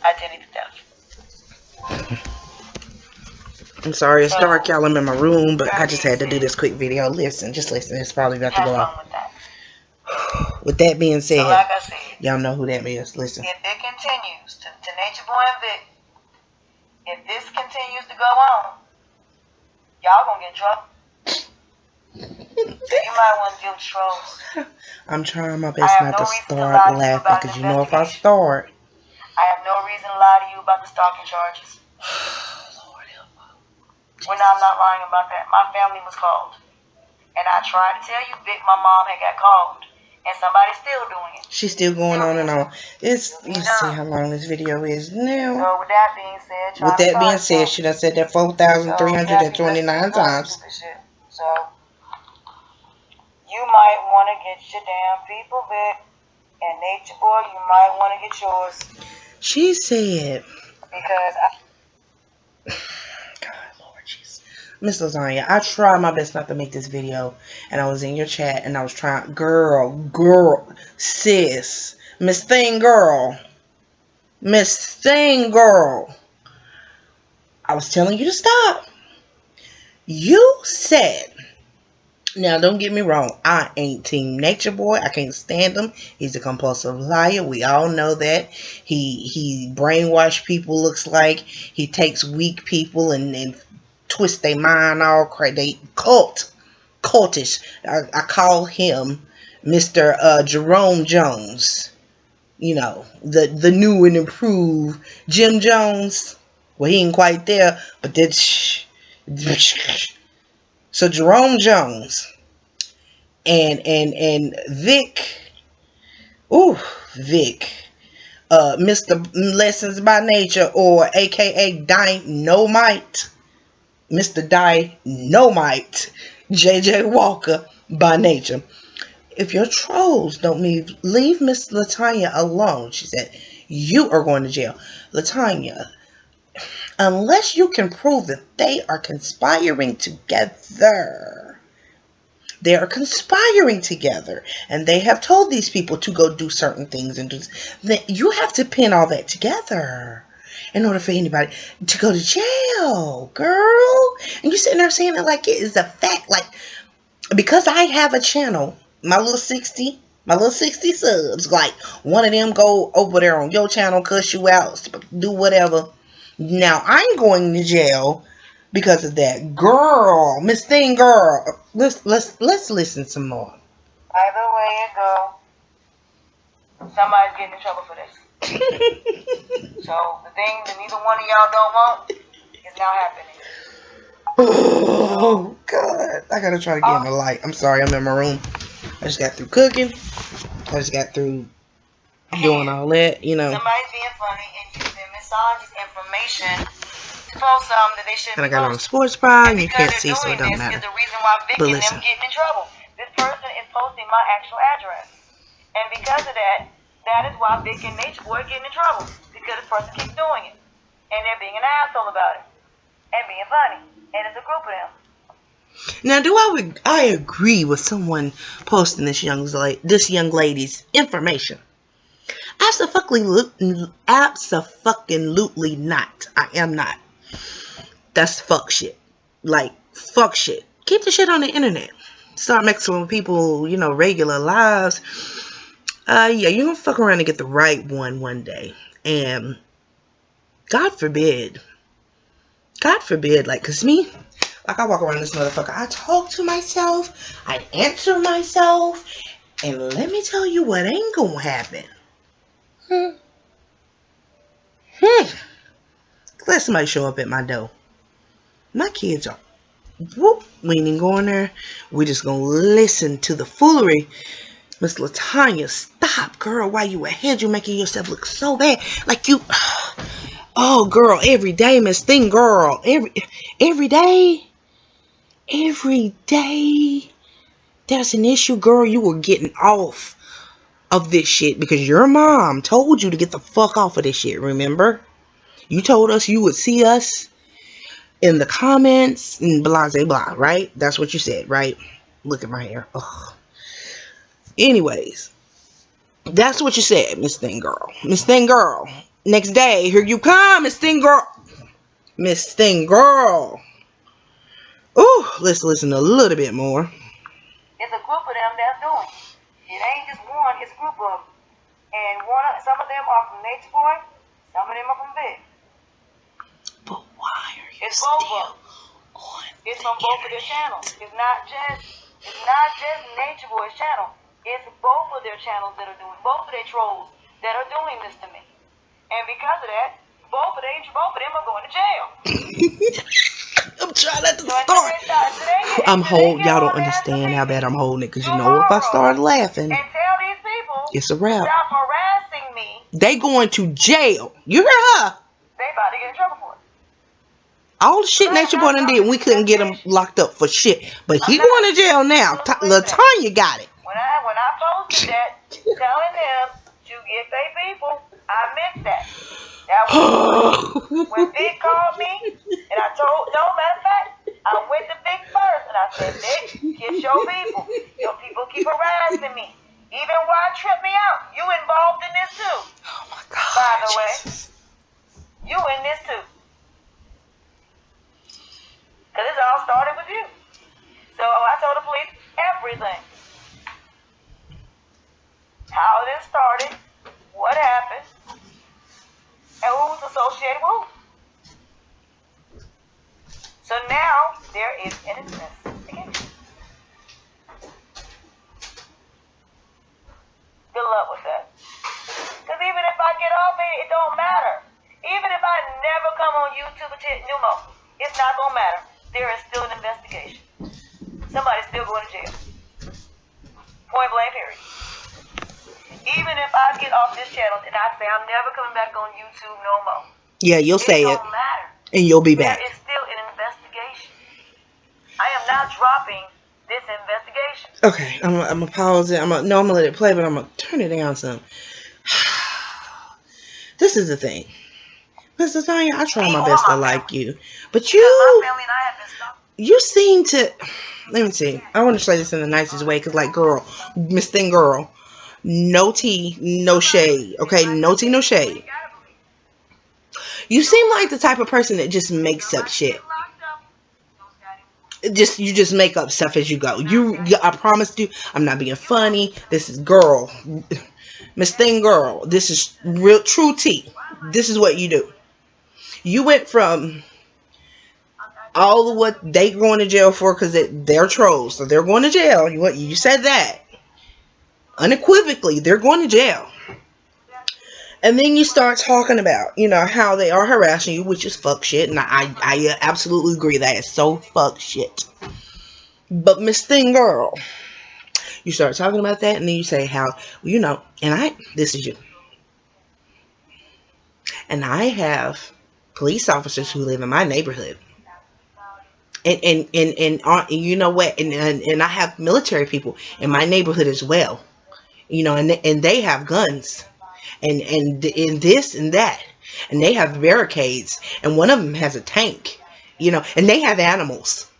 identity theft. I'm sorry, it's dark, y'all. I'm in my room, but I just had to do this quick video. Listen, just listen. It's probably about to go off. With that being said, so like I said, y'all know who that is. Listen. If it continues to Nature Boy and Vic, if this continues to go on, y'all gonna get in trouble. So you might want to deal with trolls. I'm trying my best not to start laughing, because you know if I start, I have no reason to lie to you about the stalking charges. Lord help me. Well, no, I'm not lying about that. My family was called. And I tried to tell you, Vic, my mom had got called. And somebody's still doing it. She's still going on and on. Let's see how long this video is now. So with that being said, she done said that 4,329 times. So you might want to get your damn people, Vic. And Nature Boy, you might want to get yours. She said, because God, Lord Jesus. Miss Latonya, I tried my best not to make this video. And I was in your chat and I was trying, girl, sis, Miss Thing Girl. I was telling you to stop. You said, now don't get me wrong, I ain't Team Nature Boy. I can't stand him. He's a compulsive liar. We all know that. He brainwashed people, looks like. He takes weak people and twists their mind all crazy. They cultish. I call him Mr. Jerome Jones. You know, the new and improved Jim Jones. Well, he ain't quite there, but that's so Jerome Jones and Vic, Mr. Lessons by Nature, or aka Dynamite, Mr. Dynamite, JJ Walker by Nature. If your trolls don't leave Miss Latonya alone, she said, you are going to jail. Latonya, unless you can prove that they are conspiring together. They are conspiring together. And they have told these people to go do certain things. And you have to pin all that together in order for anybody to go to jail, girl. And you sitting there saying it like it is a fact. Like, because I have a channel, my little 60 subs, like one of them go over there on your channel, cuss you out, do whatever. Now I'm going to jail because of that, girl, Miss Thing Girl. Let's listen some more. Either way it go, somebody's getting in trouble for this. So the thing that neither one of y'all don't want is now happening. Oh God, I gotta try to get my light. I'm sorry, I'm in my room. I just got through cooking. I just got through doing all that, you know. Somebody's being funny and using misogynist information to post something that they shouldn't. And I got on a sports bra, and you can't see, so it doesn't matter. Is the reason why Vic and them getting in trouble. This person is posting my actual address, and because of that, that is why Vic and Nature Boy are getting in trouble, because this person keeps doing it, and they're being an asshole about it, and being funny, and it's a group of them. Now, do I agree with someone posting this young lady's information? Absolutely not. I am not. That's fuck shit. Like, fuck shit. Keep the shit on the internet. Start mixing with people, you know, regular lives. Yeah, you're gonna fuck around and get the right one day. And God forbid, like, cause me, like, I walk around this motherfucker, I talk to myself, I answer myself, and let me tell you what ain't gonna happen. Let somebody show up at my door. My kids are, whoop, we ain't even going there. We just gonna listen to the foolery. Miss Latonya, stop, girl. Why you ahead? You making yourself look so bad. Like you, oh, girl, every day, Miss Thing Girl. Every day, there's an issue, girl. You were getting off of this shit because your mom told you to get the fuck off of this shit, remember? You told us you would see us in the comments and blah, blah, blah, right? That's what you said, right? Look at my hair. Ugh. Anyways, that's what you said, Miss Thing Girl. Miss Thing Girl, Next day, here you come, Miss Thing Girl. Miss Thing Girl. Ooh, let's listen a little bit more. It's a group of them that's doing it. It ain't just one, it's a group of them. And some of them are from Nature Boy, some of them are from Vic. But why are you it's still both on It's from both of their channels. It's not just Nature Boy's channel. It's both of their channels that are doing, both of their trolls that are doing this to me. And because of that, both of them are going to jail. I'm trying not to start. Y'all don't understand how bad I'm holding it, because you know if I start laughing, and tell these people it's a wrap. Stop harassing me. They going to jail. You hear her? They about to get in trouble for it. All the shit Nature Boy done did, we couldn't get him locked up for shit. But he going to jail now. Latonya got it. When I posted that, telling them to get their people, I meant that. That was when Vic called me, and I matter of fact, I went to Vic first, and I said, Vic, get your people. Your people keep harassing me. Even while it tripped me out, you involved in this too. Oh my God. By the way, Jesus. you in this too. Because this all started with you. So I told the police everything. How this started, what happened, and who was associated with who. So now there is an investigation. Good luck with that. Because even if I get off it don't matter. Even if I never come on YouTube or NOMORE, it's not going to matter. There is still an investigation. Somebody's still going to jail. Point blank, period. Even if I get off this channel and I say I'm never coming back on YouTube no more. Yeah, you'll say it. It don't matter. And you'll be back. There is still an investigation. I am not dropping this investigation. Okay, I'm gonna pause it. I'm gonna let it play, but I'm gonna turn it down some. This is the thing, Mr. Tanya. I try my best to like you, but you seem to. Let me see. I want to say this in the nicest way, cause like, girl, Miss Thing Girl, no tea, no shade. Okay, no tea, no shade. You seem like the type of person that just makes up shit. You just make up stuff as you go. I promised you, I'm not being funny. This is girl, Miss Thing Girl. This is real, true tea. This is what you do. You went from all of what they going to jail for, because they're trolls, so they're going to jail. You said that unequivocally. They're going to jail. And then you start talking about, how they are harassing you, which is fuck shit. And I absolutely agree that it's so fuck shit. But Miss Thing Girl, you start talking about that, and then you say how, this is you. And I have police officers who live in my neighborhood. And you know what? And I have military people in my neighborhood as well. And they have guns. And this and that, and they have barricades, and one of them has a tank, and they have animals.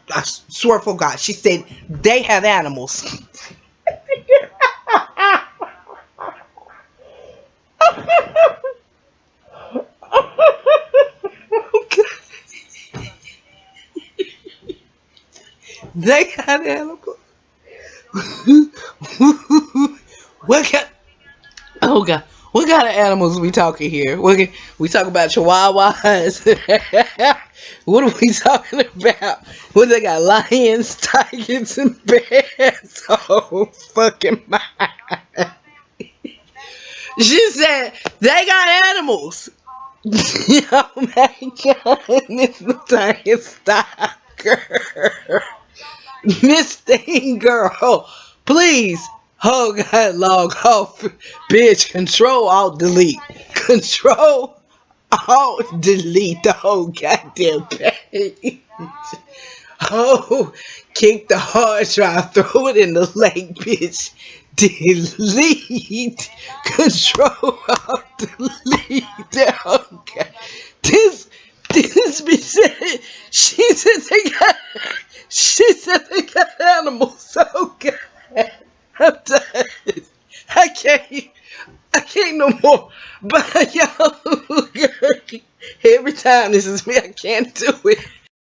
I swear for God, she said they have animals. They have animals. Oh God. What kind of animals we talking here? We talk about chihuahuas. What are we talking about? What they got? Lions, tigers, and bears. Oh, fucking my. She said they got animals. Oh my God, Miss Latonya, stop, girl. Miss Thing Girl, please. Oh God, log off, bitch. Control Alt Delete. Control Alt Delete the whole goddamn page. Oh, kick the hard drive, throw it in the lake, bitch. Delete. Control Alt Delete. Oh God. This bitch said, she said they got animals. Oh God. I'm done. I can't no more. Bye, y'all. Every time this is me, I can't do it.